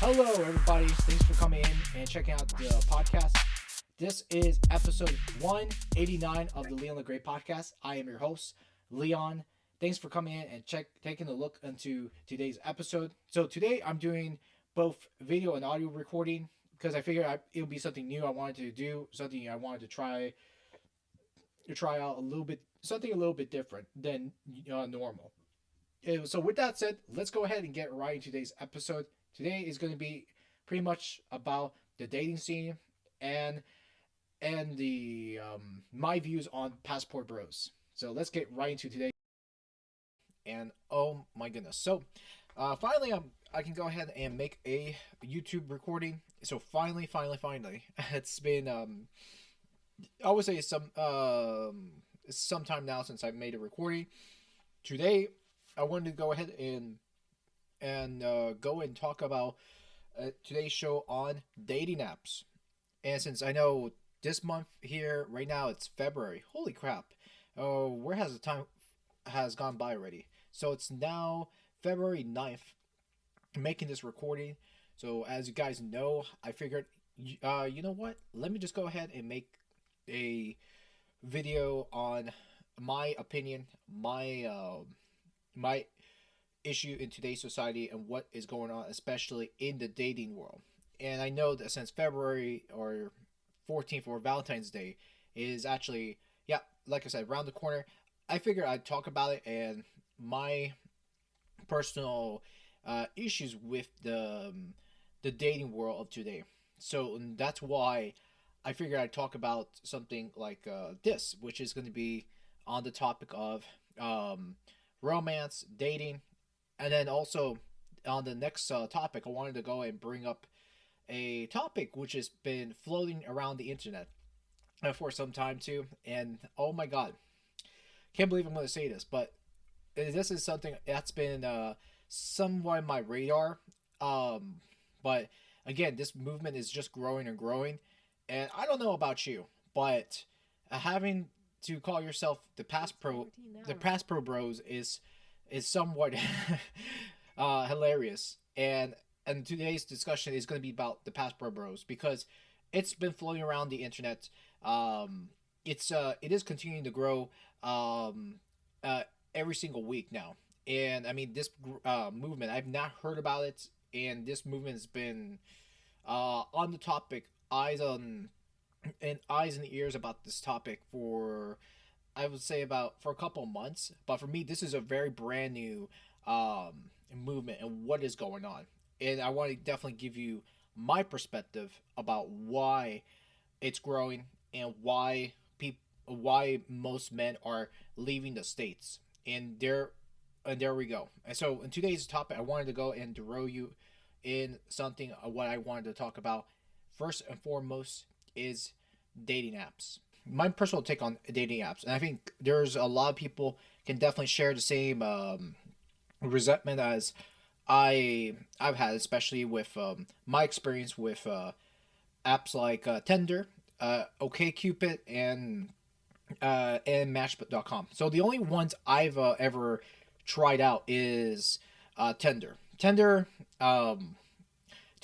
Hello, everybody. Thanks for coming in and checking out the podcast. This is episode 189 of the Leon the Great podcast. I am your host, Leon. Thanks for coming in and taking a look into today's episode. So today I'm doing both video and audio recording because I figured it would be something new I wanted to do, something I wanted to try out a little bit, something a little bit different than normal. So with that said, let's go ahead and get right into today's episode. Today is going to be pretty much about the dating scene and the my views on Passport Bros. So let's get right into today. And oh my goodness, so finally I can go ahead and make a YouTube recording. So finally, it's been I would say some time now since I made a recording. Today I wanted to go ahead and go and talk about today's show on dating apps. And since I know this month here right now it's February, holy crap! Oh, where has the time has gone by already? So it's now February 9th. I'm making this recording. So as you guys know, I figured, you know what? Let me just go ahead and make a video on my opinion, my issue in today's society and what is going on, especially in the dating world. And I know that since February or 14th or Valentine's Day is actually, yeah, like I said, around the corner, I figured I'd talk about it and my personal issues with the dating world of today. So that's why I figured I'd talk about something like this, which is going to be on the topic of romance, dating, and then also on the next topic, I wanted to go and bring up a topic which has been floating around the internet for some time too. And oh my god, can't believe I'm going to say this, but this is something that's been somewhat on my radar. But again, this movement is just growing and growing. And I don't know about you, but having to call yourself the Pass Pro Bros is somewhat hilarious. And today's discussion is going to be about the Passport Bros because it's been floating around the internet. It is continuing to grow every single week now. And I mean this movement, I've not heard about it, and this movement has been on the topic, eyes and ears about this topic for, I would say, about for a couple of months. But for me, this is a very brand new movement and what is going on. And I want to definitely give you my perspective about why it's growing and why most men are leaving the states. And there we go. And so in today's topic, I wanted to go and throw you in something what I wanted to talk about. First and foremost is dating apps. My personal take on dating apps, and I think there's a lot of people can definitely share the same resentment as I've had, especially with my experience with apps like Tinder, OkCupid, and Match.com. So the only ones I've ever tried out is Tinder. Tinder, to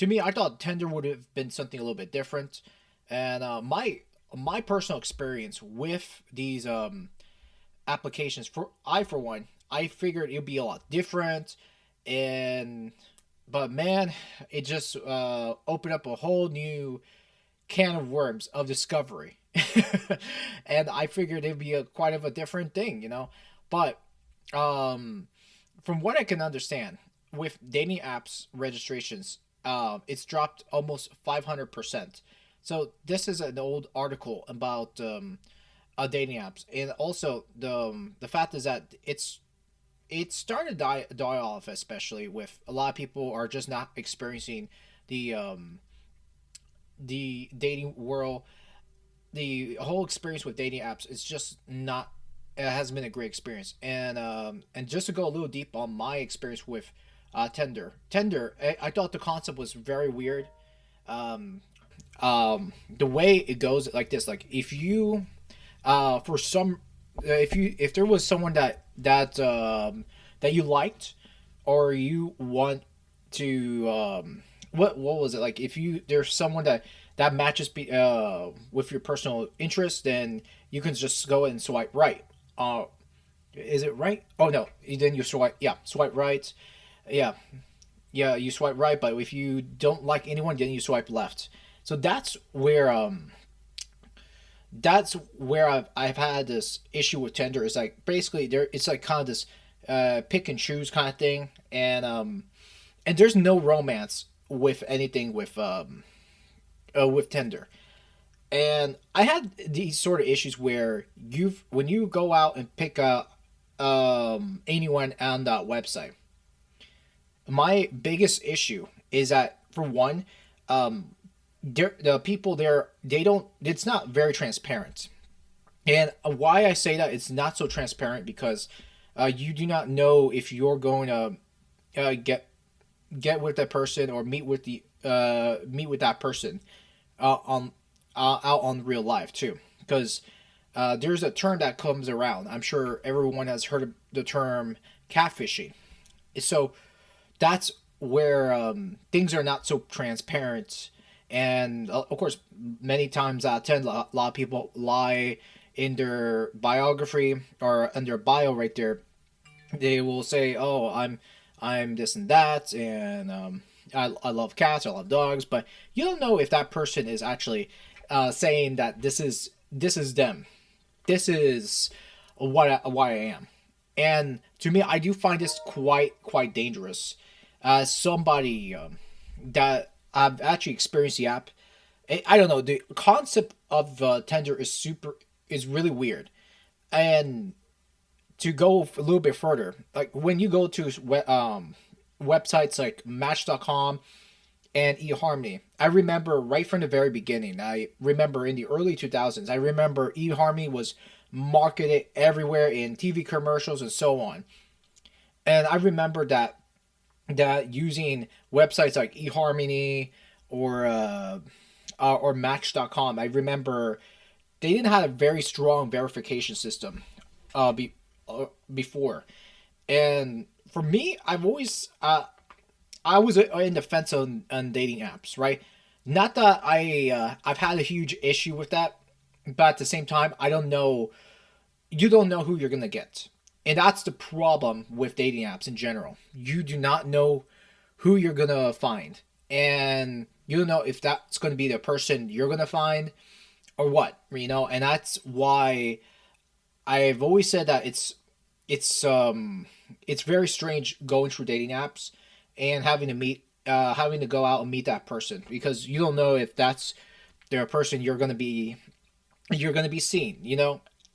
me, I thought Tinder would have been something a little bit different, and my personal experience with these applications, for one, I figured it'd be a lot different, and but man, it just opened up a whole new can of worms of discovery. And I figured it'd be a quite of a different thing, but from what I can understand with dating apps registrations, it's dropped almost 500%. So this is an old article about dating apps, and also the fact is that it's starting to die off, especially with a lot of people are just not experiencing the dating world. The whole experience with dating apps is just not, it hasn't been a great experience. And just to go a little deep on my experience with Tinder, I thought the concept was very weird. The way it goes like this, like if you for some if there was someone that you liked, or you want to what was it like? If you there's someone that matches with your personal interest, then you can just go and swipe right. Uh, is it right? Oh no, then you swipe right. Yeah, yeah, you swipe right. But if you don't like anyone, then you swipe left. So that's where I've had this issue with Tinder. Is like basically there it's like kind of this pick and choose kind of thing, and there's no romance with anything with Tinder. And I had these sort of issues where when you go out and pick up anyone on that website, my biggest issue is that for one, um, the people there they don't it's not very transparent. And why I say that it's not so transparent because you do not know if you're going to get with that person or meet with that person on out on real life too, because there's a term that comes around. I'm sure everyone has heard of the term catfishing. So that's where things are not so transparent, and of course, many times out of 10, a lot of people lie in their biography or in their bio right there. They will say, "Oh, I'm this and that, and I love cats, I love dogs," but you don't know if that person is actually saying that this is them, this is what I am. And to me, I do find this quite dangerous. Somebody that I've actually experienced the app. I don't know. The concept of Tinder is really weird, and to go a little bit further, like when you go to websites like Match.com and eHarmony, I remember right from the very beginning. I remember in the early 2000s. I remember eHarmony was marketed everywhere in TV commercials and so on. And I remember that using websites like eHarmony or or Match.com, I remember they didn't have a very strong verification system uh, be, before. And for me, I was in the fence on dating apps, right? Not that I've had a huge issue with that, but at the same time, I don't know. You don't know who you're gonna get, and that's the problem with dating apps in general. You do not know who you're gonna find, and you don't know if that's gonna be the person you're gonna find or what, And that's why I've always said that it's it's very strange going through dating apps and having to go out and meet that person because you don't know if that's the person you're gonna be seeing.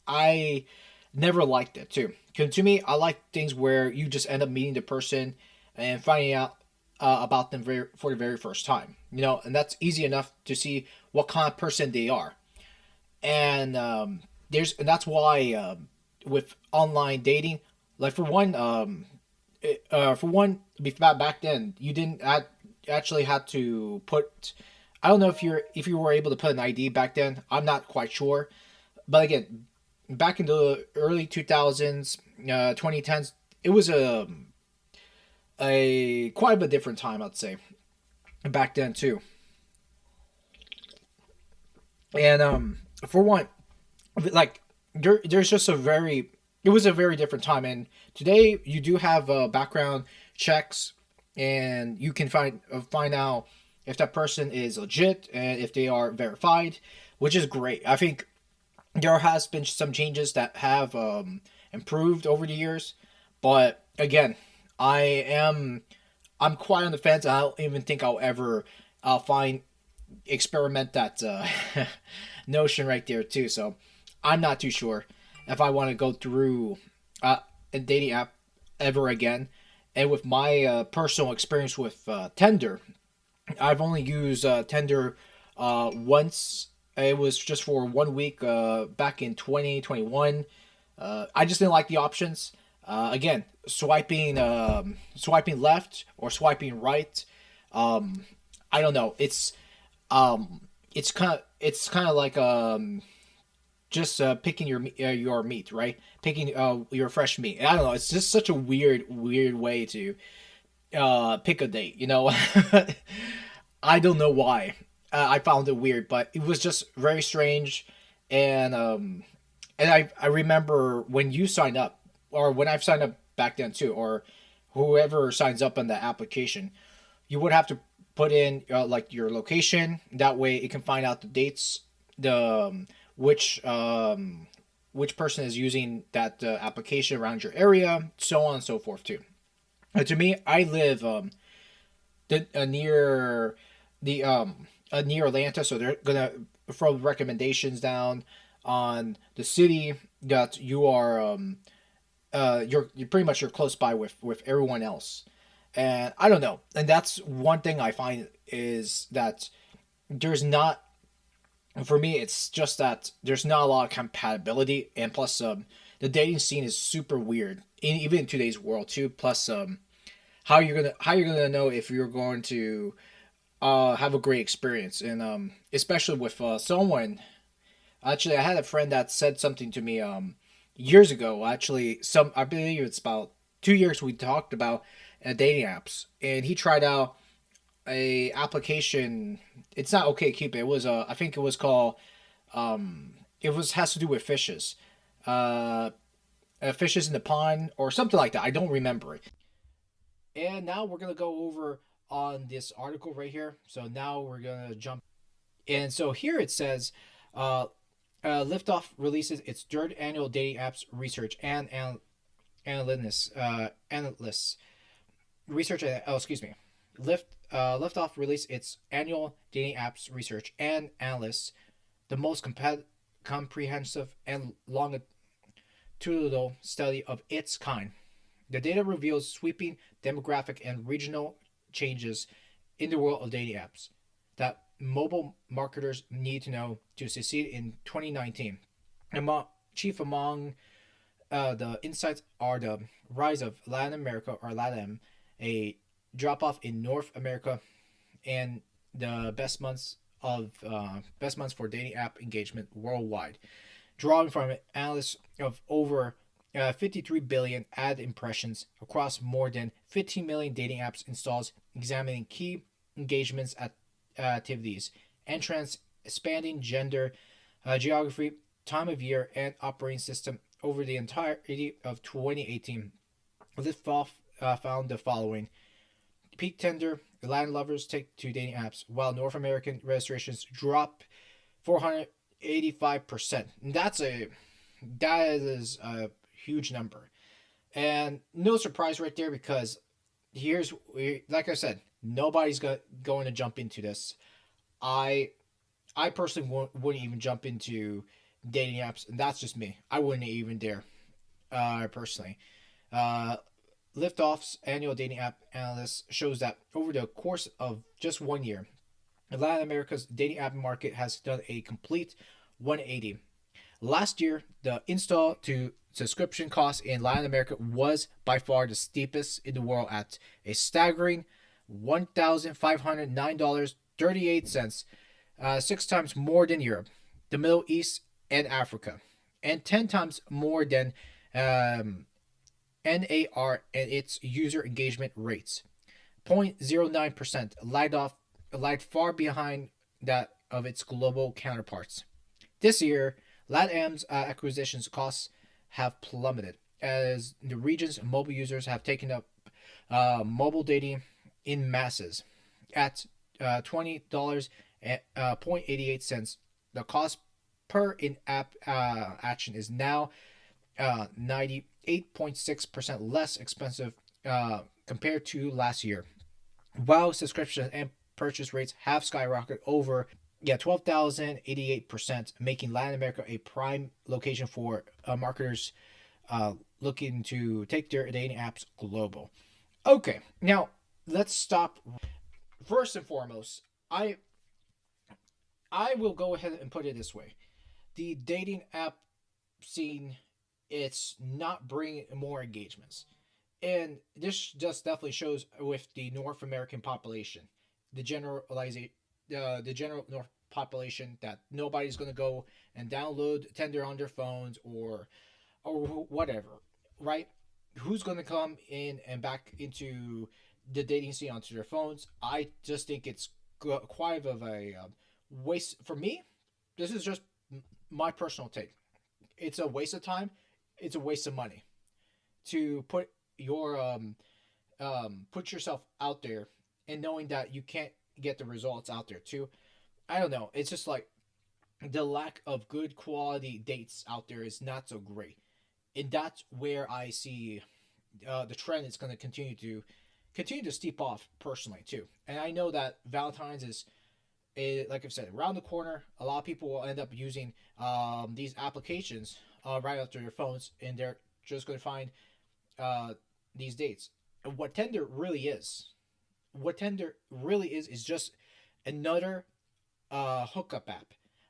I never liked it too. 'Cause to me, I like things where you just end up meeting the person and finding out about them for the very first time. And that's easy enough to see what kind of person they are. And and that's why with online dating, like for one, back then you didn't actually have to put. I don't know if you were able to put an ID back then. I'm not quite sure, but again, back in the early 2000s, 2010s, it was a quite a different time, I'd say, back then too. And for one, like there's just it was a very different time, and today you do have background checks, and you can find out if that person is legit and if they are verified, which is great. I think there has been some changes that have improved over the years, but again, I am I'm quite on the fence. I don't even think I'll ever find experiment that notion right there too. So I'm not too sure if I want to go through a dating app ever again. And with my personal experience with Tinder, I've only used Tinder once. It was just for 1 week back in 2021. I just didn't like the options. Again, swiping left or swiping right. Um, I don't know. Um, it's kind of like just picking your meat, right? Picking your fresh meat. I don't know. It's just such a weird way to pick a date. I don't know why. I found it weird, but it was just very strange. And I remember when you signed up, or when I've signed up back then too, or whoever signs up on the application, you would have to put in like your location. That way, it can find out the dates, the which person is using that application around your area, so on and so forth too. To me, I live near the near Atlanta, so they're gonna throw recommendations down on the city that you are you're pretty much you're close by with everyone else. And I don't know, and that's one thing I find is that there's not, for me it's just that there's not a lot of compatibility, and plus the dating scene is super weird even in today's world too. Plus how you're gonna know if you're going to have a great experience, and especially with someone. Actually, I had a friend that said something to me years ago. Actually, some I believe it's about 2 years we talked about dating apps, and he tried out a application. It's not okay keep it. It was I think it was called it was has to do with fishes, uh, fishes in the pond or something like that. I don't remember it. And now we're gonna go over on this article right here. So now we're gonna jump. And so here it says, uh, Liftoff releases its third annual dating apps research and analysts research. Oh, excuse me. Liftoff released its annual dating apps research and analysts, the most comprehensive and longitudinal study of its kind. The data reveals sweeping demographic and regional changes in the world of dating apps that mobile marketers need to know to succeed in 2019. Chief among the insights are the rise of Latin America, or LATAM, a drop off in North America, and the best months for dating app engagement worldwide, drawing from analysis of over 53 billion ad impressions across more than 15 million dating apps installs, examining key engagements activities and trends spanning gender, geography, time of year, and operating system over the entirety of 2018. Liftoff found the following: peak tender, Latin lovers take to dating apps, while North American registrations drop 485%. That is a huge number, and no surprise right there, because here's like I said, nobody's going to jump into this. I I personally wouldn't even jump into dating apps, and that's just me. I wouldn't even dare, personally. Uh, Liftoff's annual dating app analysis shows that over the course of just 1 year, Latin America's dating app market has done a complete 180. Last year, the install to subscription cost in Latin America was by far the steepest in the world at a staggering $1,509.38, 6 times more than Europe, the Middle East, and Africa, and 10 times more than um, NAR and its user engagement rates. 0.09% lagged far behind that of its global counterparts. This year, LATAM's acquisitions costs have plummeted as the region's mobile users have taken up mobile dating in masses. At $20 0.88, the cost per in-app action is now 98.6% less expensive compared to last year, while subscription and purchase rates have skyrocketed over 12,088%, making Latin America a prime location for marketers looking to take their dating apps global. Okay, now let's stop. First and foremost, I will go ahead and put it this way: the dating app scene, it's not bringing more engagements, and this just definitely shows with the North American population, the generalization, the general North population, that nobody's gonna go and download Tinder on their phones or whatever, right? Who's gonna come in and back into the dating scene onto their phones? I just think it's quite of a waste for me. This is just my personal take. It's a waste of time. It's a waste of money to your put yourself out there and knowing that you can't get the results out there too. I don't know. It's just like the lack of good quality dates out there is not so great, and that's where I see the trend is going to continue to steep off personally too. And I know that Valentine's is like I've said around the corner. A lot of people will end up using these applications right after their phones, and they're just going to find uh, these dates. And what Tinder really is just another hookup app.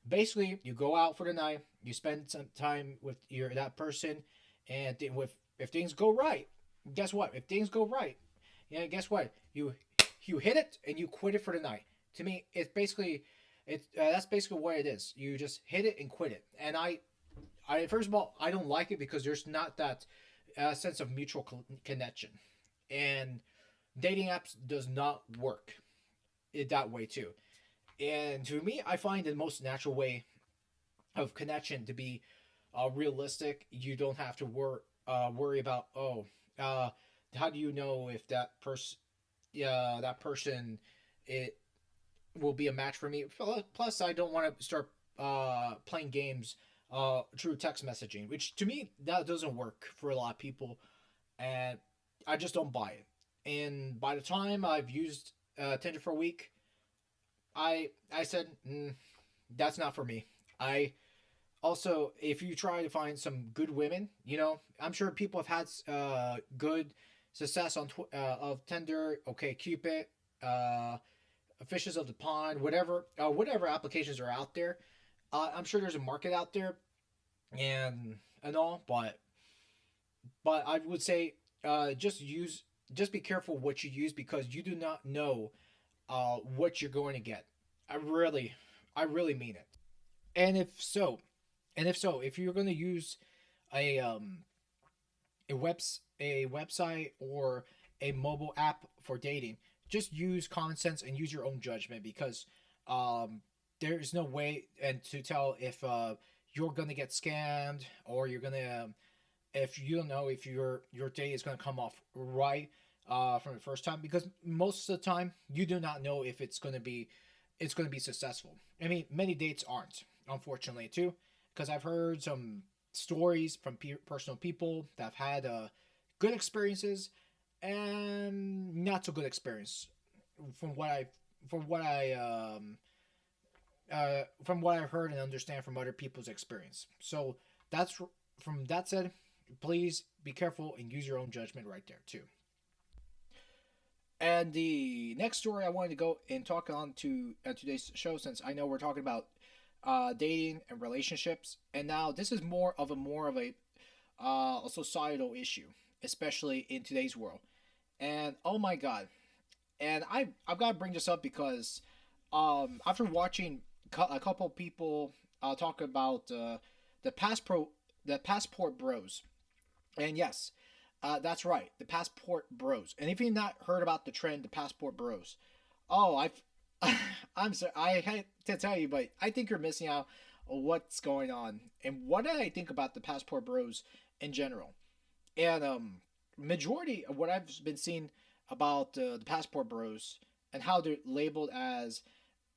Basically, you go out for the night, you spend some time with your that person, and with if things go right, guess what? If things go right, yeah, guess what? You hit it and you quit it for the night. To me, it's that's basically what it is. You just hit it and quit it. And I first of all, I don't like it because there's not that sense of mutual connection, and dating apps does not work it that way too. And to me, I find the most natural way of connection to be realistic. You don't have to worry about uh, how do you know if that person it will be a match for me. Plus, I don't want to start playing games through text messaging, which to me that doesn't work for a lot of people, and I just don't buy it. And by the time I've used Tinder for a week, I said that's not for me. I also, if you try to find some good women, I'm sure people have had good success on of Tinder, okay, Cupid, uh, Fishes of the Pond, whatever applications are out there. I'm sure there's a market out there and all, but I would say just be careful what you use because you do not know what you're going to get. I really, I really mean it. And if you're going to use a a website or a mobile app for dating, just use common sense and use your own judgment because um, there is no way and to tell if you're gonna get scammed or you're gonna if you don't know if your date is gonna come off right from the first time because most of the time you do not know if it's gonna be successful. I mean, many dates aren't, unfortunately, too, because I've heard some stories from personal people that have had good experiences and not so good experience from what I from what I from what I've heard and understand from other people's experience. So that's from that said, please be careful and use your own judgment right there too. And the next story I wanted to go and talk on to today's show, since I know we're talking about dating and relationships, and now this is more of a societal issue, especially in today's world. And oh my god, and I've got to bring this up because after watching a couple people talk about the passport bros, and yes, that's right, the passport bros. And if you've not heard about the trend, the passport bros, oh, I'm sorry, I hate to tell you, but I think you're missing out on what's going on and what I think about the passport bros in general. And majority of what I've been seeing about the passport bros and how they're labeled as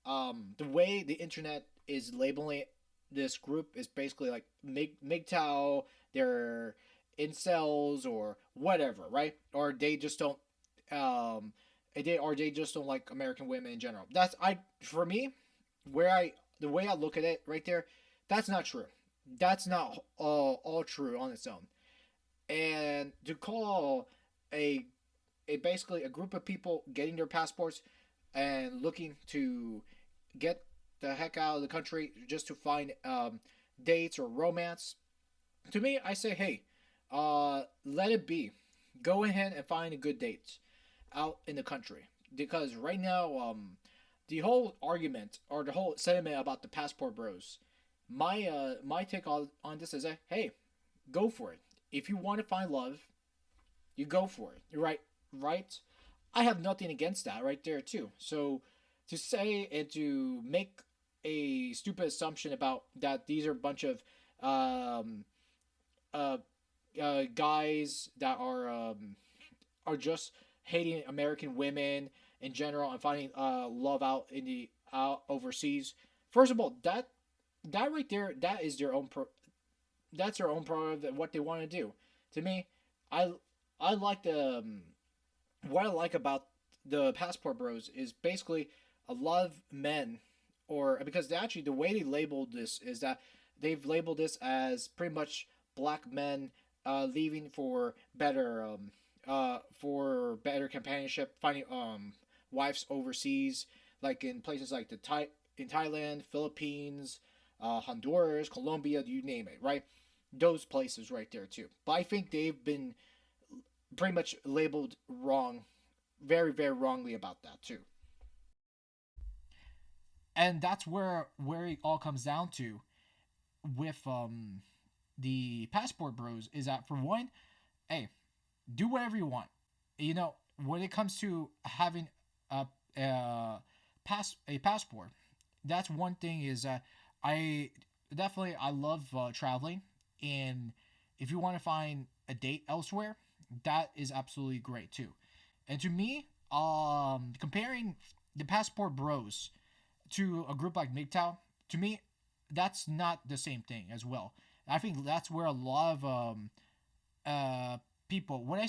the way the internet is labeling this group is basically like MGTOW, they're incels or whatever, right? Or they just don't um they just don't like American women in general. That's I for me where I the way I look at it right there, that's not true. That's not all true on its own. And to call a basically a group of people getting their passports and looking to get the heck out of the country just to find dates or romance. To me, I say, hey, let it be. Go ahead and find a good date out in the country because right now, the whole argument or the whole sentiment about the passport bros, my take on this is that hey, go for it. If you want to find love, you go for it. Right, right. I have nothing against that right there too. So to say and to make a stupid assumption about that these are a bunch of um, uh, guys that are just hating American women in general and finding love out in the out overseas. First of all, that right there, that is their own that's their own prerogative what they want to do. To me, I I like the what I like about the Passport Bros is basically a lot of men, or because they actually the way they labeled this is that they've labeled this as pretty much black men leaving for better companionship, finding wives overseas, like in places like in Thailand, Philippines, Honduras, Colombia, you name it, right? Those places right there too. But I think they've been pretty much labeled wrong, very very wrongly about that too. And that's where it all comes down to with the Passport Bros is that for one, hey, do whatever you want. You know, when it comes to having a a passport, that's one thing is I I love traveling, and if you want to find a date elsewhere, that is absolutely great too. And to me, comparing the Passport Bros to a group like MGTOW, to me, that's not the same thing as well. I think that's where a lot of uh, people, when I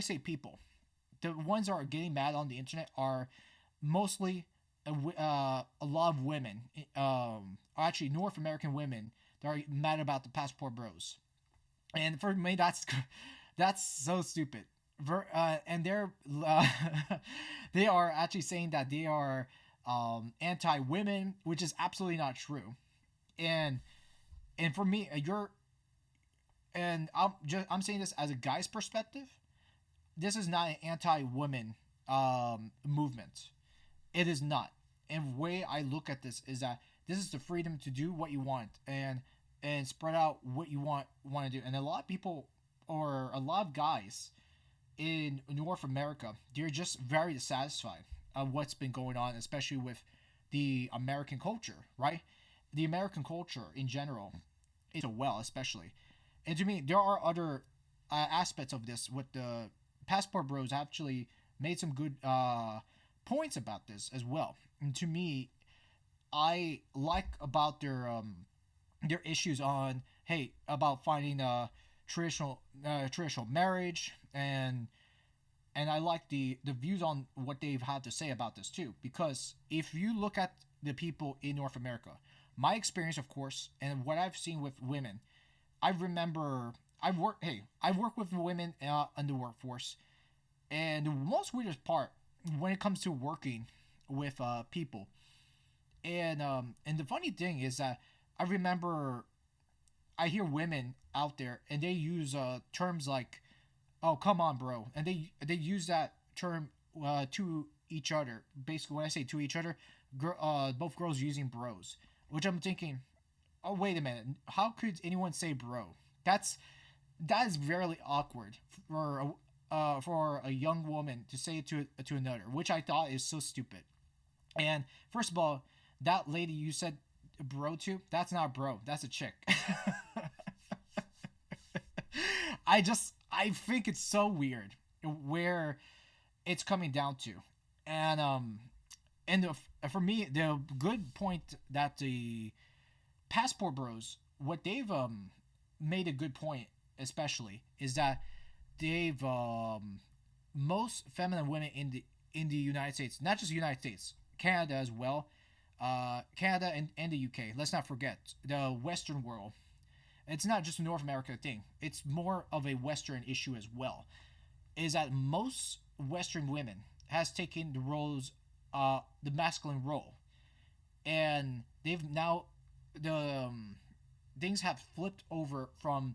say people, the ones that are getting mad on the internet are mostly a lot of women, actually North American women that are mad about the Passport Bros. And for me, that's so stupid. And they're they are actually saying that they are anti-women, which is absolutely not true. And for me, I'm saying this as a guy's perspective. This is not an anti-women movement. It is not. And the way I look at this is that this is the freedom to do what you want and spread out what you want to do. And a lot of people or a lot of guys in North America, they're just very dissatisfied of what's been going on, especially with the American culture, right? The American culture in general is so well, especially. And to me, there are other aspects of this. With the Passport Bros actually made some good points about this as well. And to me, I like about their issues on hey about finding a traditional marriage and I like the views on what they've had to say about this too. Because if you look at the people in North America, my experience, of course, and what I've seen with women, I remember I've worked with women in the workforce, and the most weirdest part when it comes to working with people, and the funny thing is that I remember I hear women out there and they use terms like "oh come on, bro," and they use that term to each other. Basically, when I say to each other, both girls using bros, which I'm thinking, oh wait a minute, how could anyone say bro? That is very awkward for a young woman to say it to another, which I thought is so stupid. And first of all, that lady you said bro to, that's not a bro, that's a chick. I think it's so weird where it's coming down to, and for me the good point that the Passport Bros, what they've made a good point, especially, is that they've most feminine women in the United States, not just the United States, Canada as well, Canada and the UK. Let's not forget the Western world. It's not just a North America thing. It's more of a Western issue as well. Is that most Western women has taken the roles, the masculine role, and they've now the things have flipped over from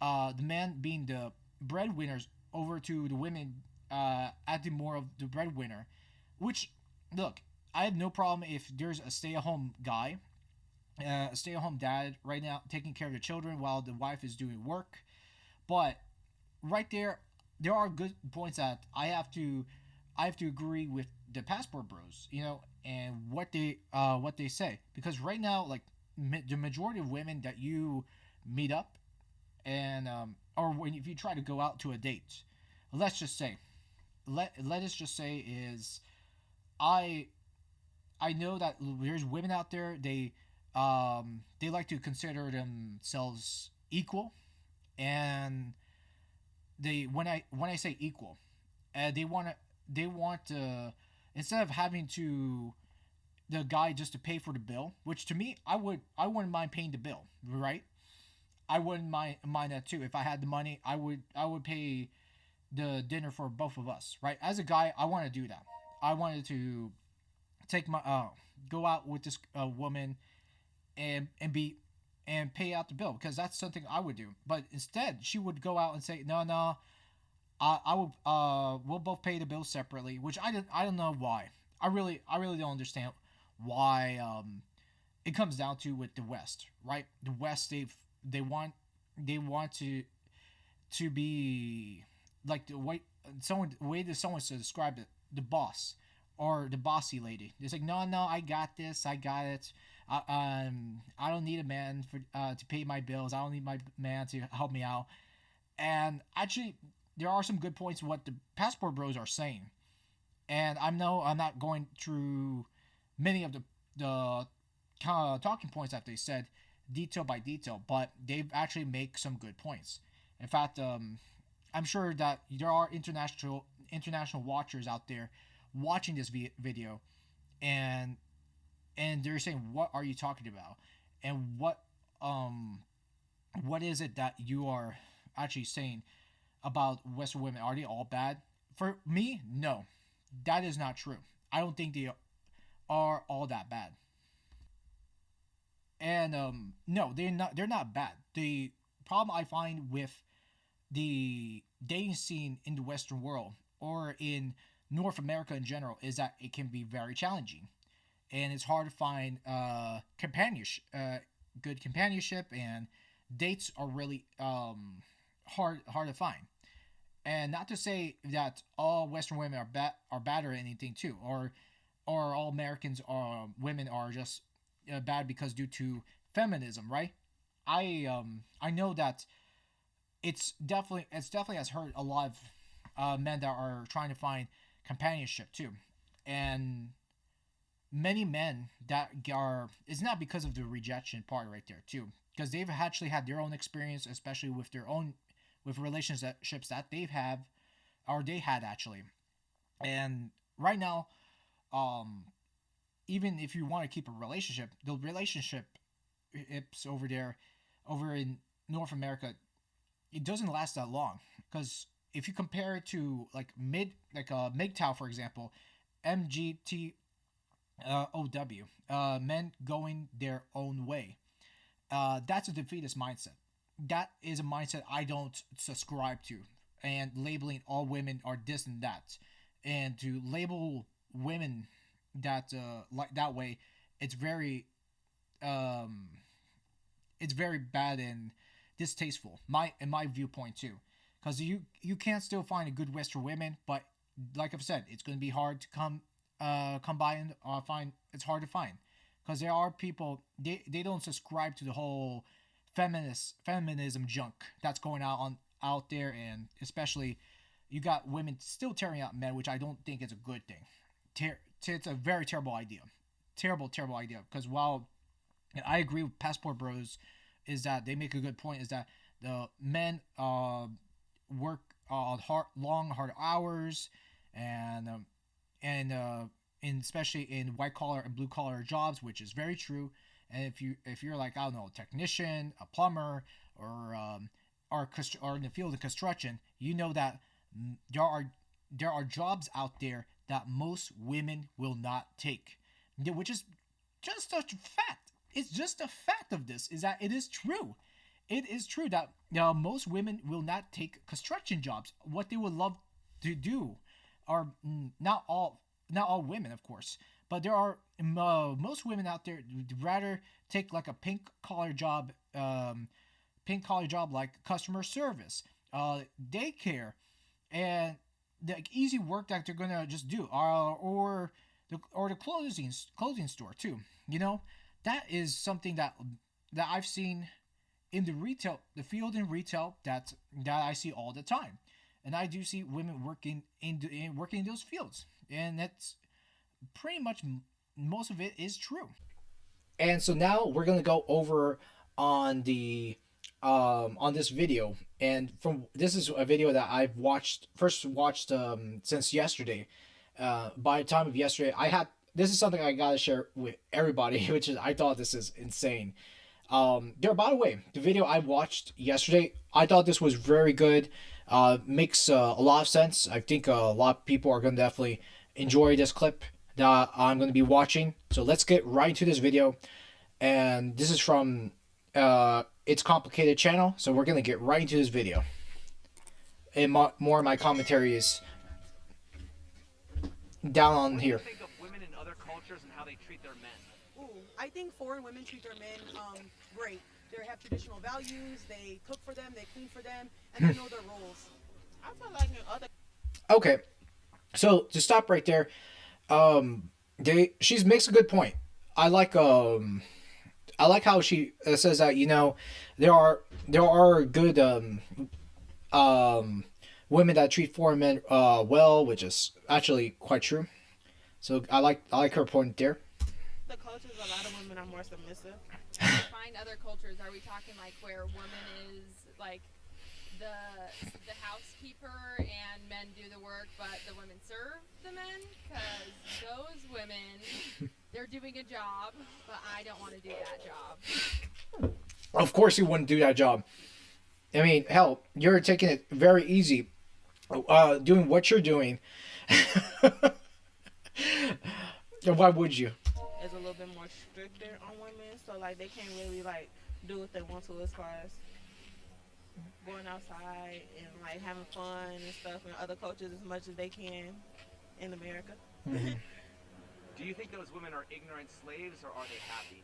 the man being the breadwinners over to the women acting more of the breadwinner. Which, look, I have no problem if there's a stay-at-home guy, a stay-at-home dad right now taking care of the children while the wife is doing work. But right there, there are good points that I have to agree with the Passport Bros, and what they say, because right now, like, the majority of women that you meet up, and or when if you try to go out to a date, let's just say, let us just say is I I know that there's women out there, they like to consider themselves equal, and they when I say equal, they want to, instead of having to the guy just to pay for the bill, which to me, I wouldn't mind paying the bill, right? I wouldn't mind that too. If I had the money, I would pay the dinner for both of us, right? As a guy, I want to do that. I wanted to take my go out with this woman, and be and pay out the bill, because that's something I would do. But instead, she would go out and say, "No, no, I will. We'll both pay the bill separately." Which I don't know why. I really don't understand why. It comes down to with the West, right? The West, they want they want to be like the way that someone to describe it, the boss, or the bossy lady. It's like, no, no, I got this, I got it. I don't need a man for to pay my bills. I don't need my man to help me out. And actually, there are some good points in what the Passport Bros are saying. And I know I'm not going through many of the kind of talking points that they said detail by detail, but they actually make some good points. In fact, I'm sure that there are international watchers out there watching this video, and they're saying, "What are you talking about? And um what is it that you are actually saying about Western women? Are they all bad?" For me, no, that is not true. I don't think they are all that bad. And no, they're not bad. The problem I find with the dating scene in the Western world, or in North America in general, is that it can be very challenging, and it's hard to find companionship, good companionship, and dates are really hard to find. And not to say that all Western women are bad or anything too, or all Americans or women are just bad because due to feminism, right? I know that it's definitely has hurt a lot of men that are trying to find companionship too, and many men that are, it's not because of the rejection part right there too, because they've actually had their own experience, especially with their own with relationships that they've had, or they had actually. And right now, um even if you want to keep a relationship, the relationship it's over there, over in North America, it doesn't last that long. Because if you compare it to like MGTOW, for example, MGT OW, men going their own way. That's a defeatist mindset. That is a mindset I don't subscribe to. And labeling all women are this and that, and to label women that like that way, it's very um, it's very bad and distasteful. In my viewpoint too, because you can't still find a good Western women, but like I've said, it's going to be hard to come by and find. It's hard to find, because there are people, they don't subscribe to the whole feminism junk that's going out there, and especially you got women still tearing out men, which I don't think is a good thing. It's a very terrible idea, terrible idea. Because while and I agree with Passport Bros, is that they make a good point, is that the men work hard hours, and and uh, especially in white collar and blue collar jobs, which is very true. And if you're like, I don't know, a technician, a plumber, or or in the field of construction, you know that there are jobs out there that most women will not take, which is just a fact. It's just a fact of this, is that it is true. It is true that most women will not take construction jobs. What they would love to do are not all women, of course, but there are most women out there would rather take like a pink collar job like customer service, daycare, and the easy work that they're gonna just do, or the clothing store too. You know, that is something that I've seen in the field in retail that I see all the time, and I do see women working in those fields, and that's pretty much most of it is true. And so now we're gonna go over on the on this video, and from this is a video that I've watched since yesterday. By the time of yesterday, I had this is something I gotta share with everybody, which is I thought this is insane. There, by the way, the video I watched yesterday, I thought this was very good. Makes a lot of sense. I think a lot of people are gonna definitely enjoy this clip that I'm gonna be watching. So let's get right into this video, and this is from It's Complicated channel. So we're gonna get right into this video, and more of my commentary is down on here. What do you think of women in other cultures and how they treat their men? Ooh, I think foreign women treat their men great. They have traditional values. They cook for them. They clean for them, and they know their roles. I feel like in other. Okay, so to stop right there, she's makes a good point. I like how she says that, you know, there are good women that treat foreign men well, which is actually quite true. So I like her point there. The cultures, a lot of women are more submissive. Find other cultures. Are we talking like where woman is like the housekeeper and men do the work, but the women serve the men? Because those women, they're doing a job, but I don't want to do that job. Of course, you wouldn't do that job. I mean, hell, you're taking it very easy, doing what you're doing. Why would you? It's a little bit more stricter on women, so like they can't really like do what they want to as far as going outside and like having fun and stuff in other cultures as much as they can in America. Mm-hmm. Do you think those women are ignorant slaves or are they happy?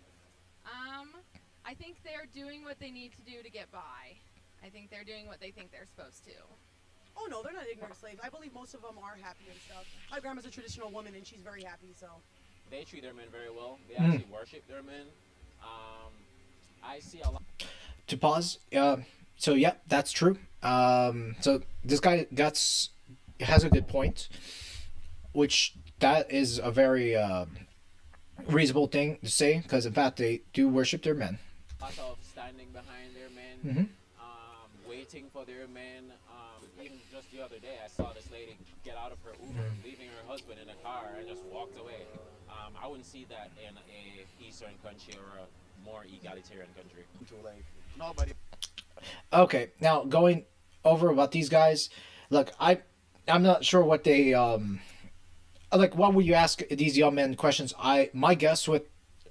I think they're doing what they need to do to get by. I think they're doing what they think they're supposed to. Oh no, they're not ignorant slaves. I believe most of them are happy and stuff. My grandma's a traditional woman and she's very happy, so. They treat their men very well. They actually worship their men. I see a lot. To pause. So yeah, that's true. So this guy has a good point, which that is a very reasonable thing to say, because in fact they do worship their men. Lots of standing behind their men, waiting for their men. Even just the other day, I saw this lady get out of her Uber, leaving her husband in a car, and just walked away. I wouldn't see that in a Eastern country or a more egalitarian country. Like, nobody. Okay, now going over about these guys, look, I'm not sure what they like. What would you ask these young men questions? My guess with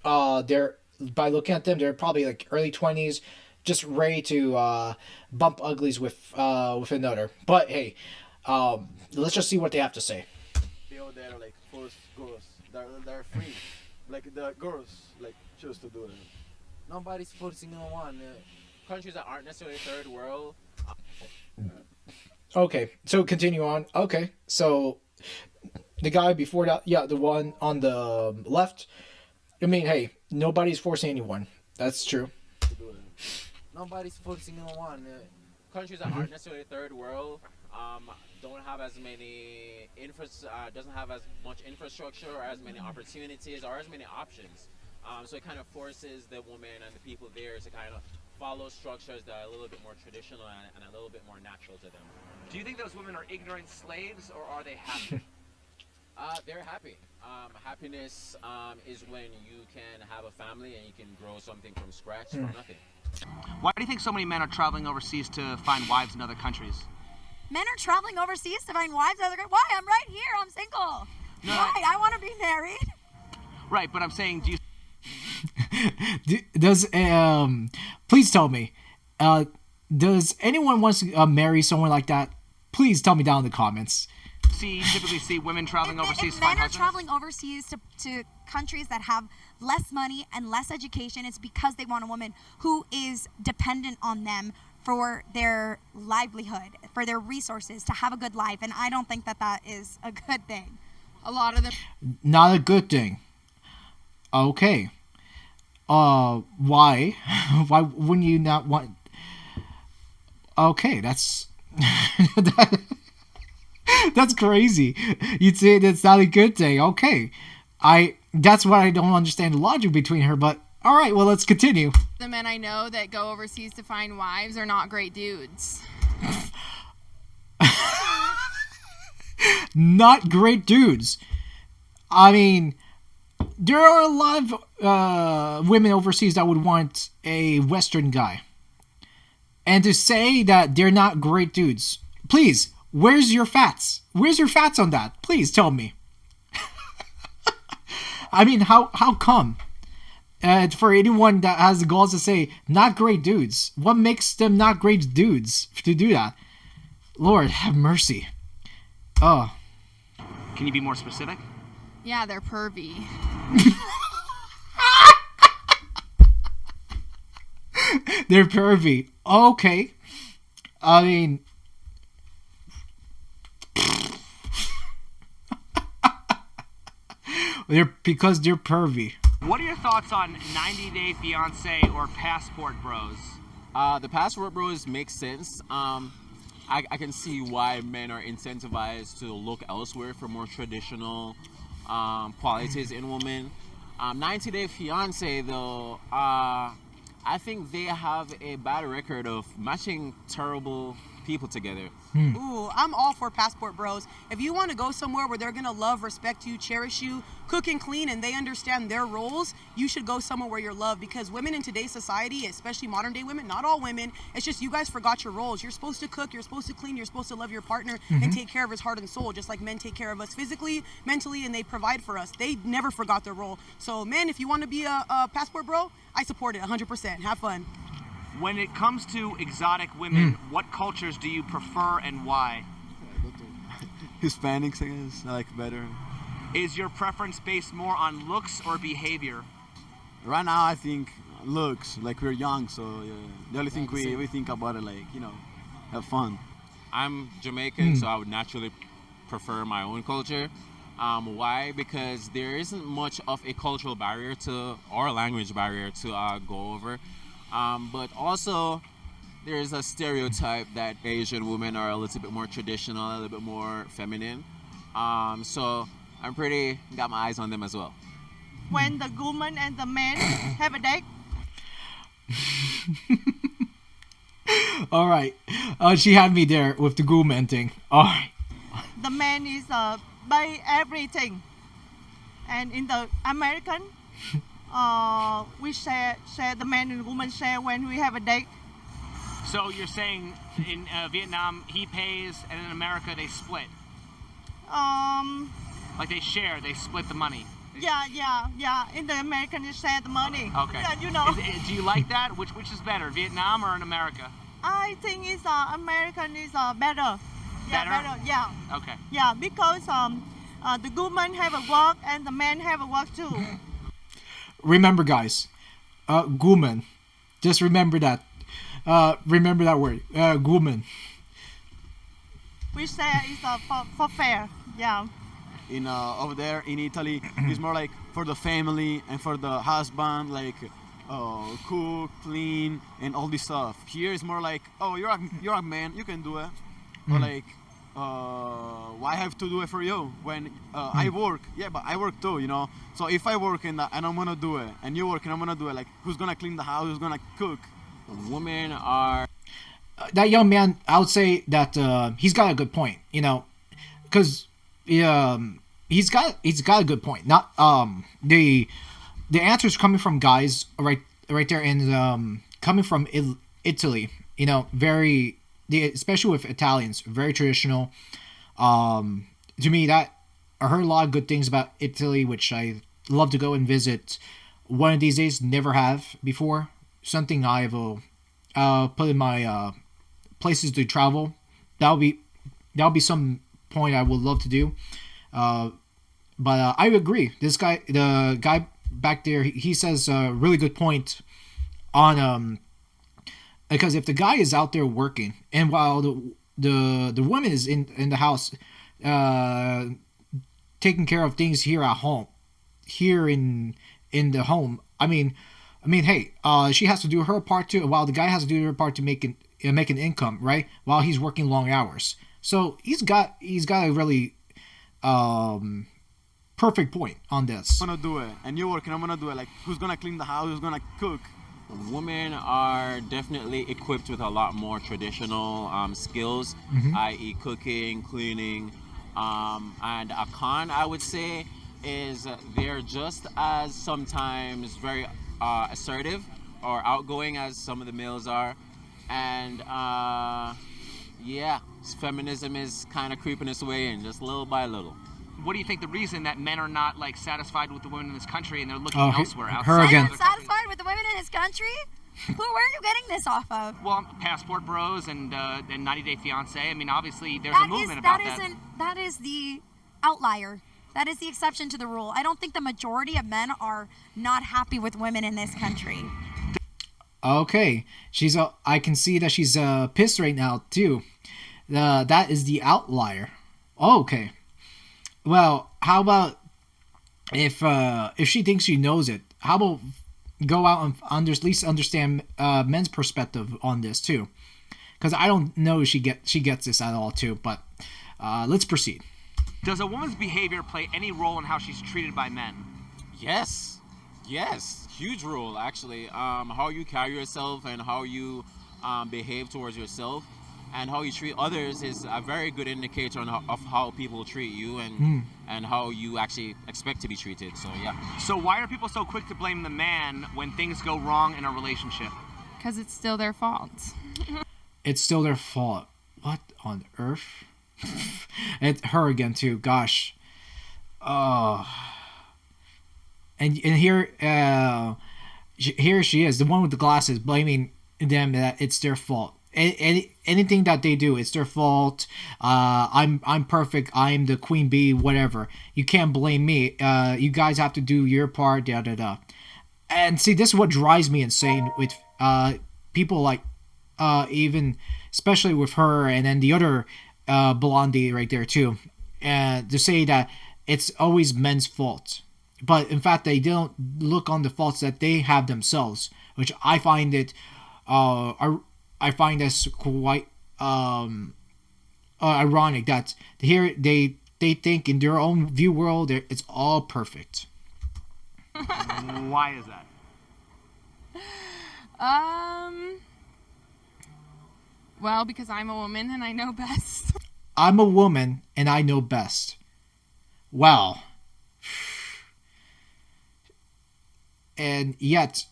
they're, by looking at them, they're probably like early 20s, just ready to bump uglies with another. But hey, let's just see what they have to say. They out there like force girls. They're free. Like the girls like choose to do it. Nobody's focusing on one. Countries that aren't necessarily third world. Okay, so continue on. Okay, so the guy before that, yeah, the one on the left. I mean, hey, nobody's forcing anyone. That's true. To do it. Nobody's focusing on one. Countries that aren't necessarily third world don't have as many doesn't have as much infrastructure or as many opportunities or as many options. So it kind of forces the woman and the people there to kind of follow structures that are a little bit more traditional and a little bit more natural to them. Do you think those women are ignorant slaves or are they happy? They're happy. Happiness is when you can have a family and you can grow something from scratch from nothing. Why do you think so many men are traveling overseas to find wives in other countries? Men are traveling overseas to find wives. Why? I'm right here. I'm single. No. Why? I want to be married. Right, but I'm saying, do you... Does please tell me, does anyone want to marry someone like that? Please tell me down in the comments. typically see women traveling overseas If to find men are husbands? traveling overseas to countries that have less money and less education, it's because they want a woman who is dependent on them for their livelihood, for their resources, to have a good life. And I don't think that that is a good thing. A lot of them. Not a good thing. Okay. Why? Why wouldn't you not want? Okay, that's that's crazy. You'd say that's not a good thing. Okay, that's what I don't understand the logic between her. But all right, well, let's continue. The men I know that go overseas to find wives are not great dudes. Not great dudes. I mean, there are a lot of women overseas that would want a Western guy. And to say that they're not great dudes, please, where's your facts? Where's your facts on that? Please tell me. I mean, how come? For anyone that has the balls to say, not great dudes, what makes them not great dudes to do that? Lord, have mercy. Oh. Can you be more specific? Yeah, they're pervy. They're pervy. Okay. I mean... because they're pervy. What are your thoughts on 90 Day Fiance or Passport Bros? The passport bros make sense. I can see why men are incentivized to look elsewhere for more traditional qualities in women. 90 Day Fiance, though, I think they have a bad record of matching terrible people together. Ooh, I'm all for passport bros. If you want to go somewhere where they're gonna love, respect you, cherish you, cook and clean, and they understand their roles, you should go somewhere where you're loved. Because women in today's society, especially modern day women, not all women, it's just you guys forgot your roles. You're supposed to cook, you're supposed to clean, you're supposed to love your partner and take care of his heart and soul, just like men take care of us physically, mentally, and they provide for us. They never forgot their role. So, men, if you want to be a passport bro, I support it 100%. Have fun. When it comes to exotic women, what cultures do you prefer and why? Hispanics, I guess, I like better. Is your preference based more on looks or behavior? Right now, I think looks, like we're young, so yeah. The only thing we think about it, like, have fun. I'm Jamaican, so I would naturally prefer my own culture. Why? Because there isn't much of a cultural barrier or a language barrier to go over. But also, there's a stereotype that Asian women are a little bit more traditional, a little bit more feminine. So I'm got my eyes on them as well. When the woman and the man have a date, All right. She had me there with the Goulman thing. All right. the man is buy everything, and in the American, we share the man and woman share when we have a date. So you're saying in Vietnam he pays and in America they split? Like they share, they split the money? Yeah. In the American, you share the money. Okay. Yeah, Do you like that? Which is better, Vietnam or in America? I think it's American is better. Yeah, Better? Yeah. Okay. Yeah, because the woman have a work and the man have a work too. Remember, guys. Goulman. Just remember that. Remember that word. Goulman. We say it's for fair. Yeah. Over there in Italy, it's more like for the family and for the husband, like cook, clean, and all this stuff. Here it's more like, oh, you're a man, you can do it. Or like, why have to do it for you when I work? Yeah, but I work too, So if I work and I'm gonna do it, and you work and I'm gonna do it, like, who's gonna clean the house? Who's gonna cook? Women are That young man, I would say that he's got a good point, because he's got a good point. Not the answers coming from guys right there, and coming from Italy, especially with Italians, very traditional. To me, that I heard a lot of good things about Italy, which I love to go and visit one of these days. Never have before. Something I will put in my places to travel. That'll be some point I would love to do. But I agree. The guy back there, he says a really good point on Because if the guy is out there working, and while the woman is in the house, taking care of things here at home, here in the home. Hey, she has to do her part too, while the guy has to do her part to make an income, right? While he's working long hours. So he's got a really perfect point on this. I'm gonna do it, and you're working. I'm gonna do it. Like, who's gonna clean the house? Who's gonna cook? Women are definitely equipped with a lot more traditional skills, i.e., cooking, cleaning, and a con, I would say, is they're just as sometimes very assertive or outgoing as some of the males are, and yeah, feminism is kind of creeping its way in, just little by little. What do you think the reason that men are not like satisfied with the women in this country and they're looking elsewhere? Her outside again. of other countries? Satisfied with the women in this country? Where are you getting this off of? Well, Passport Bros and 90 Day Fiance. I mean, obviously there's a movement about that. That is the outlier. That is the exception to the rule. I don't think the majority of men are not happy with women in this country. Okay, I can see that she's pissed right now too. That is the outlier. Okay. Well, how about if she thinks she knows it? How about go out and at least understand men's perspective on this too? Because I don't know if she gets this at all too. But let's proceed. Does a woman's behavior play any role in how she's treated by men? Yes, huge role actually. How you carry yourself and how you behave towards yourself and how you treat others is a very good indicator of how people treat you and how you actually expect to be treated. So yeah. So why are people so quick to blame the man when things go wrong in a relationship? Because it's still their fault. It's still their fault. What on earth? It's her again too. Gosh. And here she is, the one with the glasses, blaming them that it's their fault. Anything that they do, it's their fault. I'm perfect. I'm the queen bee. Whatever. You can't blame me. You guys have to do your part. Da da da. And see, this is what drives me insane with people like even especially with her and then the other blondie right there too, and to say that it's always men's fault, but in fact they don't look on the faults that they have themselves, which I find it I find this quite ironic that here they think in their own view world it's all perfect. Why is that? Well, because I'm a woman and I know best. I'm a woman and I know best. Wow. And yet,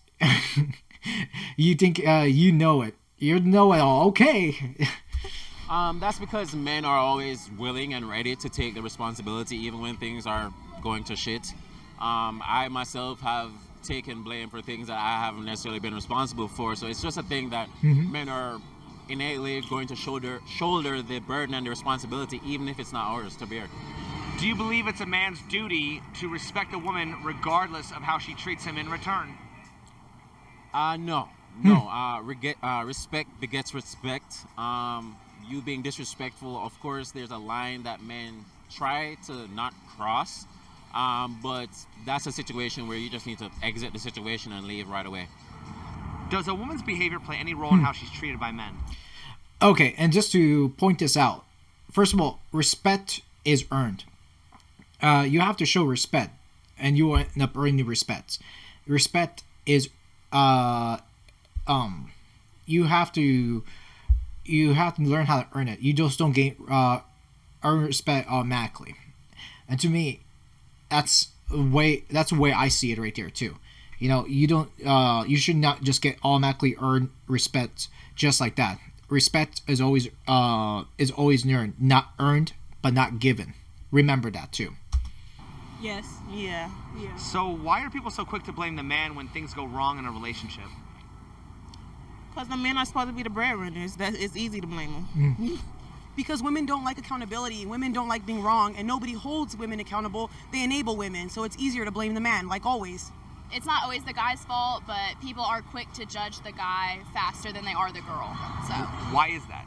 you think you know it. You know it all. Okay. That's because men are always willing and ready to take the responsibility even when things are going to shit. I myself have taken blame for things that I haven't necessarily been responsible for. So it's just a thing that men are innately going to shoulder the burden and the responsibility, even if it's not ours to bear. Do you believe it's a man's duty to respect a woman regardless of how she treats him in return? No. Respect begets respect. You being disrespectful, of course, there's a line that men try to not cross. But that's a situation where you just need to exit the situation and leave right away. Does a woman's behavior play any role in how she's treated by men? Okay, and just to point this out, first of all, respect is earned. You have to show respect, and you end up earning respect. Respect is, you have to learn how to earn it. You just don't earn respect automatically. And to me, that's the way I see it right there too. You know, you should not just get automatically earn respect just like that. Respect is always earned, not earned, but not given. Remember that too. Yes. Yeah. So why are people so quick to blame the man when things go wrong in a relationship? Because the men are supposed to be the breadwinners. It's easy to blame them. Because women don't like accountability. Women don't like being wrong, and nobody holds women accountable. They enable women, so it's easier to blame the man, like always. it's not always the guy's fault, but people are quick to judge the guy faster than they are the girl. So Why is that?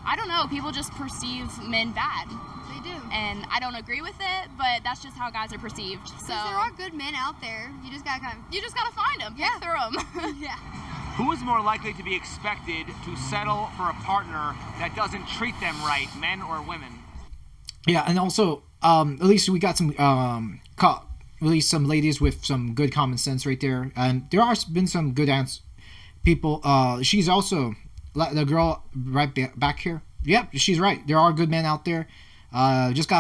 I don't know. People just perceive men bad, They do. and I don't agree with it, but that's just how guys are perceived. So Because there are good men out there. You just gotta kind of. you just gotta find them, pick through them. Yeah. Who is more likely to be expected to settle for a partner that doesn't treat them right, men or women? Yeah, and also, at least we got some, at least some ladies with some good common sense right there. And there are been some good people. She's also the girl right back here. Yep, she's right. There are good men out there. Just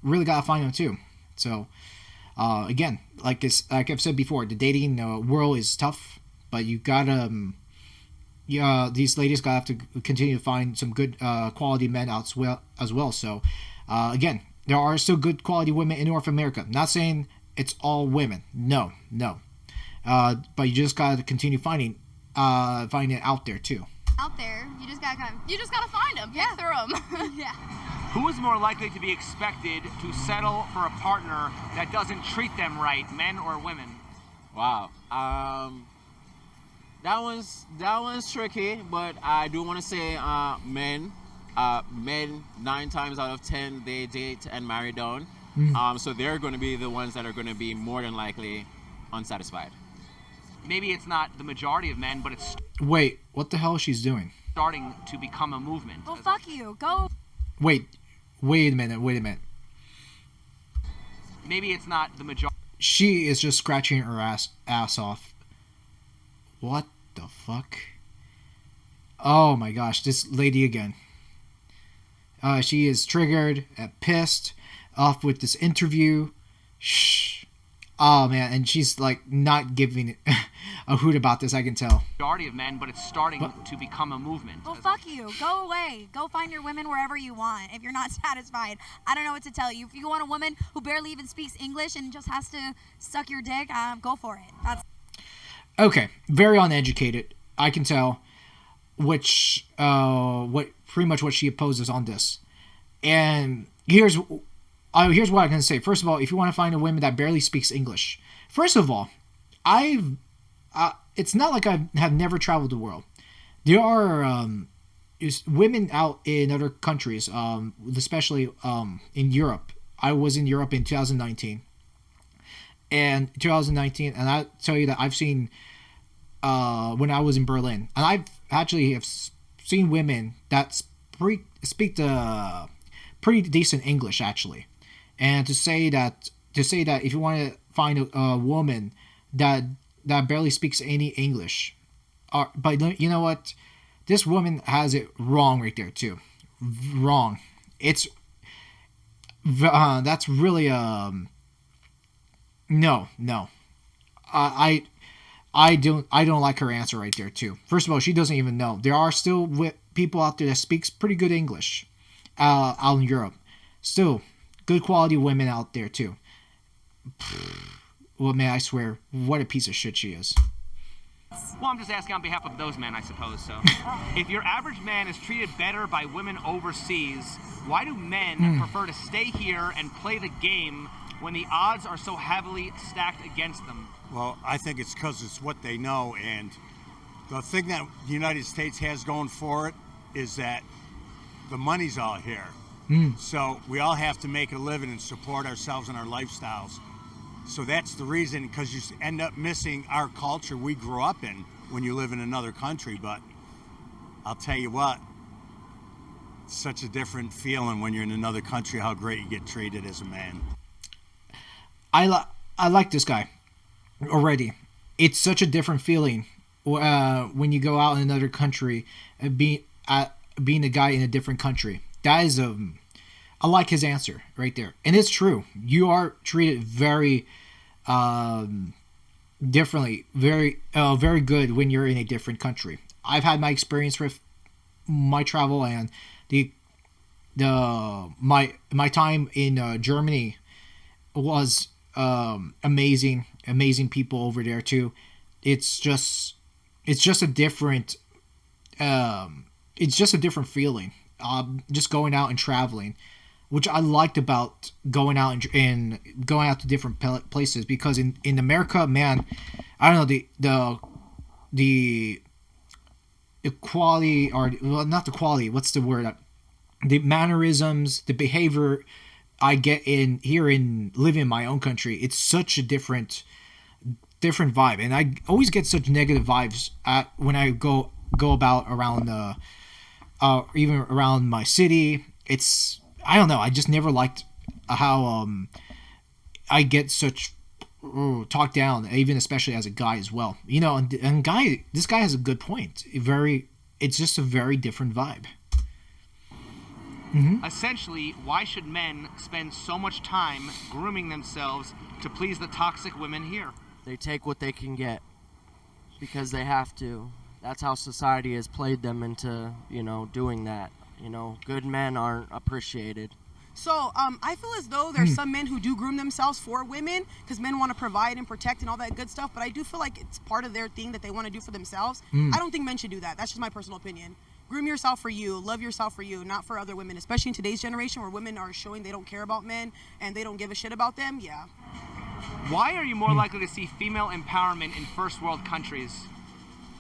really gotta find them too. So, again, like I've said before, the dating world is tough, but you gotta, these ladies gotta have to continue to find some good quality men out as well. So, again, there are still good quality women in North America. Not saying it's all women. No. But you just gotta continue finding it out there too. Out there. You just gotta kind of. You just gotta find them, pick through them. Yeah. Who is more likely to be expected to settle for a partner that doesn't treat them right, men or women? Wow. That one's tricky, but I do want to say men. Men 9 times out of 10 they date and marry down. So they're going to be the ones that are going to be more than likely unsatisfied. Maybe it's not the majority of men, but it's Wait, what the hell is she's doing? starting to become a movement. Well, fuck you. Go. Wait a minute. Maybe it's not the majority. She is just scratching her ass off. What the fuck? Oh my gosh, this lady again. She is triggered, pissed off with this interview. Shh. Oh man, and she's like not giving a hoot about this, I can tell. Majority of men, but it's starting to become a movement. Well, fuck you. Go away. Go find your women wherever you want. If you're not satisfied, I don't know what to tell you. If you want a woman who barely even speaks English and just has to suck your dick, go for it. That's Okay, very uneducated, I can tell. Which pretty much what she opposes on this. And here's what I can say. First of all, if you want to find a woman that barely speaks English, first of all, it's not like I have never traveled the world. There are women out in other countries, especially in Europe. I was in Europe in 2019. And I tell you that I've seen when I was in Berlin, and I've actually have seen women that speak the pretty decent English actually. And to say that if you want to find a woman that barely speaks any English, but you know what, this woman has it wrong right there too. Wrong. It's that's really no. I don't like her answer right there too. First of all, she doesn't even know. There are still people out there that speaks pretty good English out in Europe. Still, good quality women out there too. Well, man, I swear, what a piece of shit she is. Well, I'm just asking on behalf of those men, I suppose. So, if your average man is treated better by women overseas, why do men prefer to stay here and play the game when the odds are so heavily stacked against them? Well, I think it's because it's what they know, and the thing that the United States has going for it is that the money's all here. So we all have to make a living and support ourselves and our lifestyles. So that's the reason, because you end up missing our culture we grew up in when you live in another country. But I'll tell you what, it's such a different feeling when you're in another country, how great you get treated as a man. I like this guy already. It's such a different feeling when you go out in another country and being a guy in a different country. That is I like his answer right there, and it's true. You are treated very differently, very good when you're in a different country. I've had my experience with my travel and my time in Germany was amazing people over there too. It's just a different feeling. Just going out and traveling which I liked about going out and going out to different places, because in America, man, I don't know, the equality, or well, not the quality, what's the word, the mannerisms, the behavior I get in here in living in my own country, it's such a different vibe, and I always get such negative vibes when I go about around even around my city. It's, I don't know, I just never liked how I get such talked down, even especially as a guy as well, you know. And this guy has a good point. It's just a very different vibe. Essentially, why should men spend so much time grooming themselves to please the toxic women here? They take what they can get because they have to. That's how society has played them into, doing that. Good men aren't appreciated. So I feel as though there's some men who do groom themselves for women because men want to provide and protect and all that good stuff. But I do feel like it's part of their thing that they want to do for themselves. I don't think men should do that. That's just my personal opinion. Groom yourself for you, love yourself for you, not for other women, especially in today's generation where women are showing they don't care about men and they don't give a shit about them. Yeah. Why are you more likely to see female empowerment in first world countries?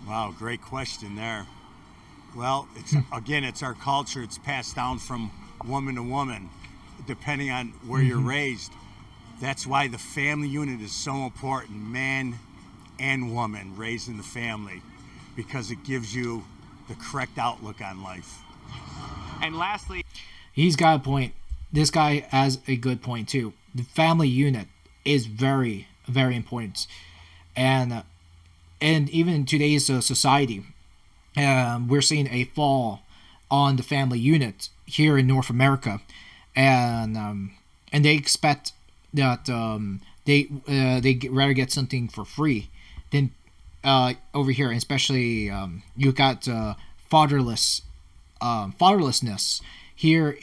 Wow, great question there. Well, it's our culture. It's passed down from woman to woman, depending on where you're raised. That's why the family unit is so important, man and woman raised in the family, because it gives you the correct outlook on life. And lastly, he's got a point. This guy has a good point too. The family unit is very, very important, and even in today's society, we're seeing a fall on the family unit here in North America, and they expect that they rather get something for free than over here, especially you got fatherlessness here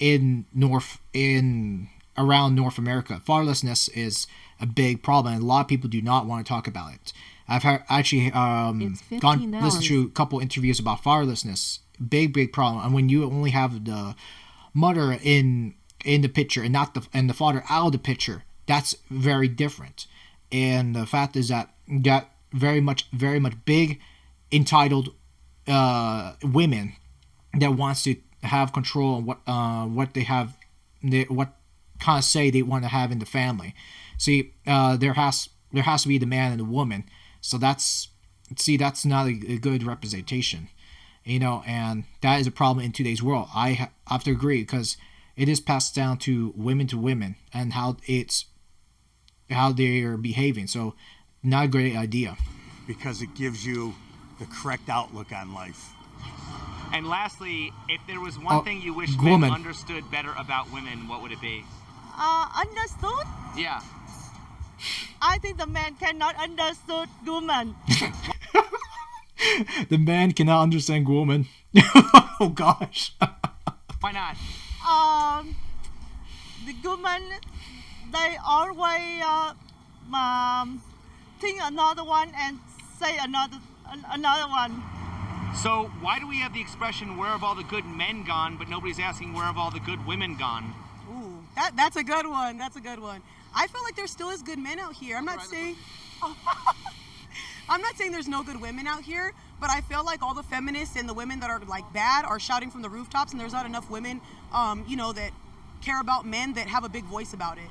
around North America. Fatherlessness is a big problem, and a lot of people do not want to talk about it. I've actually listened to a couple interviews about fatherlessness. Big problem. And when you only have the mother in the picture and not the father out of the picture, that's very different. And the fact is that you got very much big entitled women that wants to have control on what they have, what kind of say they want to have in the family. See, there has to be the man and the woman. So that's not a good representation, and that is a problem in today's world. I have to agree, because it is passed down to women and how they are behaving. So not a great idea. Because it gives you the correct outlook on life. And lastly, if there was one thing you wish woman. men understood better about women, what would it be? Understood? Yeah. I think the man cannot understand woman. The man cannot understand woman. Oh gosh. Why not? The woman, they always think another one and say another one. So why do we have the expression, where have all the good men gone, but nobody's asking where have all the good women gone? Ooh, that's a good one. That's a good one. I feel like there still is good men out here. I'm not saying there's no good women out here, but I feel like all the feminists and the women that are like bad are shouting from the rooftops, and there's not enough women, that care about men that have a big voice about it.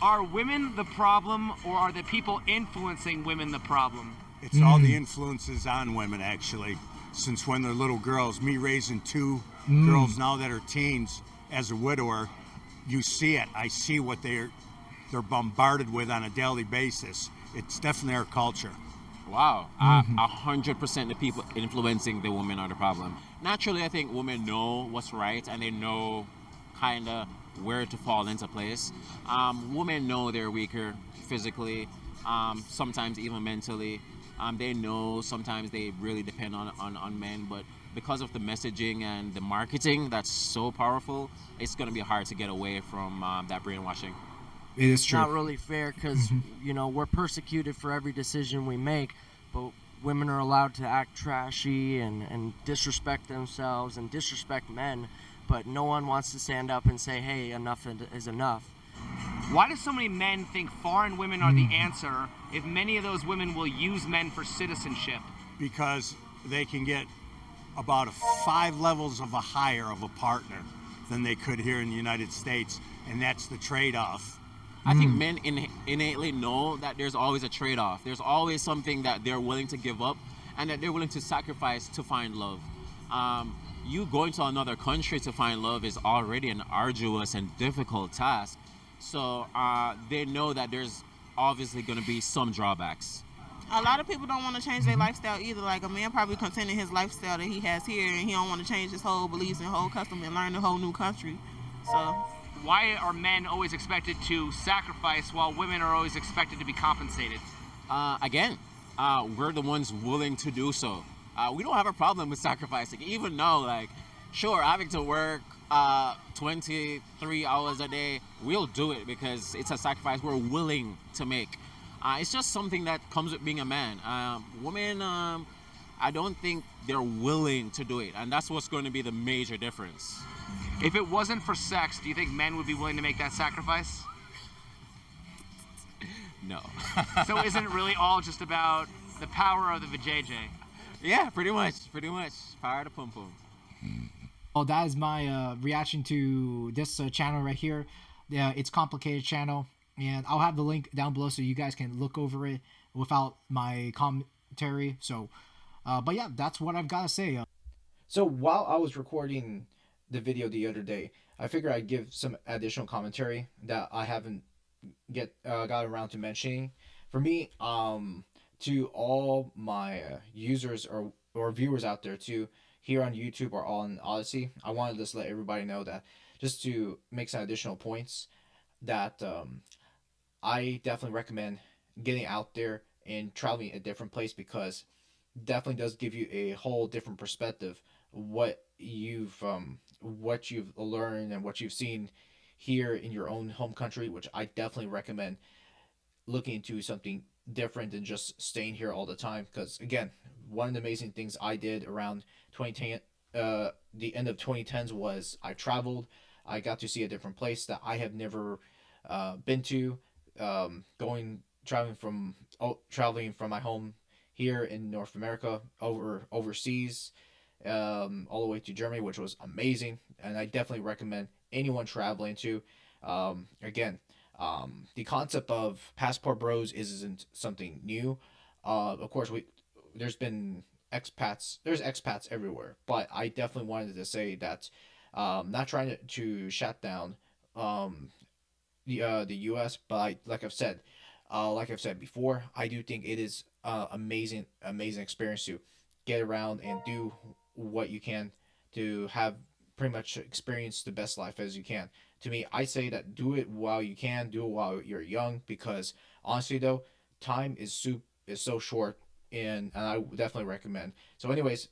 Are women the problem, or are the people influencing women the problem? It's all the influences on women, actually. Since when they're little girls, me raising two girls now that are teens as a widower, you see it. I see what they're bombarded with on a daily basis. It's definitely our culture. Wow, 100% the people influencing the women are the problem. Naturally, I think women know what's right and they know kind of where to fall into place. Women know they're weaker physically, sometimes even mentally. They know sometimes they really depend on men, but because of the messaging and the marketing that's so powerful, it's going to be hard to get away from that brainwashing. It is true. Not really fair, because we're persecuted for every decision we make, but women are allowed to act trashy and disrespect themselves and disrespect men. but no one wants to stand up and say, hey, enough is enough. Why do so many men think foreign women are the answer if many of those women will use men for citizenship? Because they can get about 5 levels of a higher of a partner than they could here in the United States, and that's the trade-off. I think men innately know that there's always a trade-off. There's always something that they're willing to give up and that they're willing to sacrifice to find love. You going to another country to find love is already an arduous and difficult task. So they know that there's obviously going to be some drawbacks. A lot of people don't want to change their lifestyle either. Like, a man probably content in his lifestyle that he has here, and he don't want to change his whole beliefs and whole custom and learn a whole new country. So why are men always expected to sacrifice while women are always expected to be compensated? Again, we're the ones willing to do so. We don't have a problem with sacrificing. Even though, like, sure, having to work 23 hours a day, we'll do it because it's a sacrifice we're willing to make. It's just something that comes with being a man. Women, I don't think they're willing to do it, and that's what's going to be the major difference. If it wasn't for sex, do you think men would be willing to make that sacrifice? No. So isn't it really all just about the power of the vajayjay? Yeah, pretty much. Power to pum pum. Well, that is my reaction to this channel right here. It's Complicated channel, and I'll have the link down below so you guys can look over it without my commentary. So, but yeah, that's what I've got to say. So while I was recording the video the other day, I figured I'd give some additional commentary that I haven't got around to mentioning. For me, to all my users or viewers out there too, here on YouTube or on Odyssey, I wanted to just let everybody know that, just to make some additional points, that I definitely recommend getting out there and traveling a different place, because definitely does give you a whole different perspective what you've learned and what you've seen here in your own home country, which I definitely recommend looking into something different than just staying here all the time. Because again, one of the amazing things I did around 2010, the end of 2010s, was I traveled. I got to see a different place that I have never been to. Traveling from my home here in North America overseas, all the way to Germany, which was amazing, and I definitely recommend anyone traveling to. Again, the concept of passport bros isn't something new. Of course, there's expats everywhere, but I definitely wanted to say that, not trying to shut down the U.S., but like I've said before, I do think it is amazing experience to get around and do what you can to have pretty much experience the best life as you can. To me, I say that do it while you can, do it while you're young, because honestly though, time is so short, and I definitely recommend. So anyways,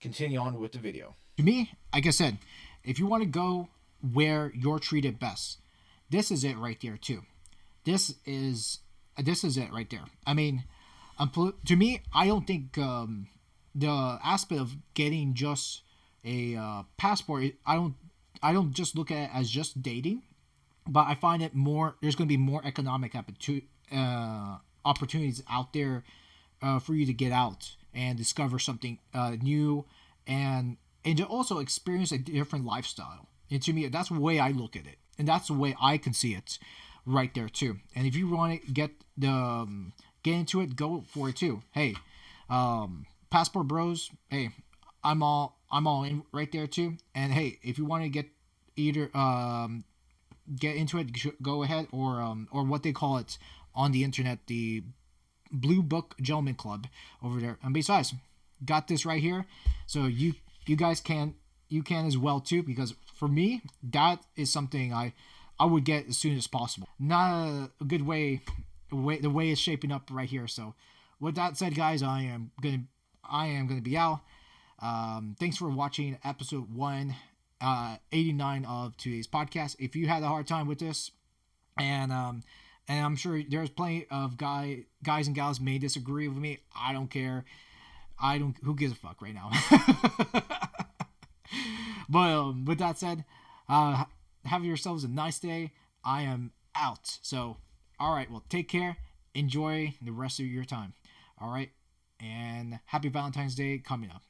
continue on with the video. To me, like I said, if you want to go where you're treated best, this is it right there too. This is it right there. I mean, to me, I don't think the aspect of getting just a passport, I don't just look at it as just dating, but I find it more, there's going to be more economic opportunities out there for you to get out and discover something new, and to also experience a different lifestyle. And to me, that's the way I look at it, and that's the way I can see it right there too. And if you want to get into it, go for it too. Hey, passport bros, hey, I'm all in right there too. And hey, if you want to get into it, go ahead, or what they call it on the internet, the Blue Book Gentleman Club over there. And besides, got this right here, so you guys can as well too, because for me, that is something I would get as soon as possible. Not a good way the way it's shaping up right here. So with that said, guys, I am gonna be out. Thanks for watching episode 189 of today's podcast. If you had a hard time with this, and I'm sure there's plenty of guys and gals may disagree with me, I don't care. Who gives a fuck right now? But with that said, have yourselves a nice day. I am out. So, all right. Well, take care. Enjoy the rest of your time. All right. And happy Valentine's Day coming up.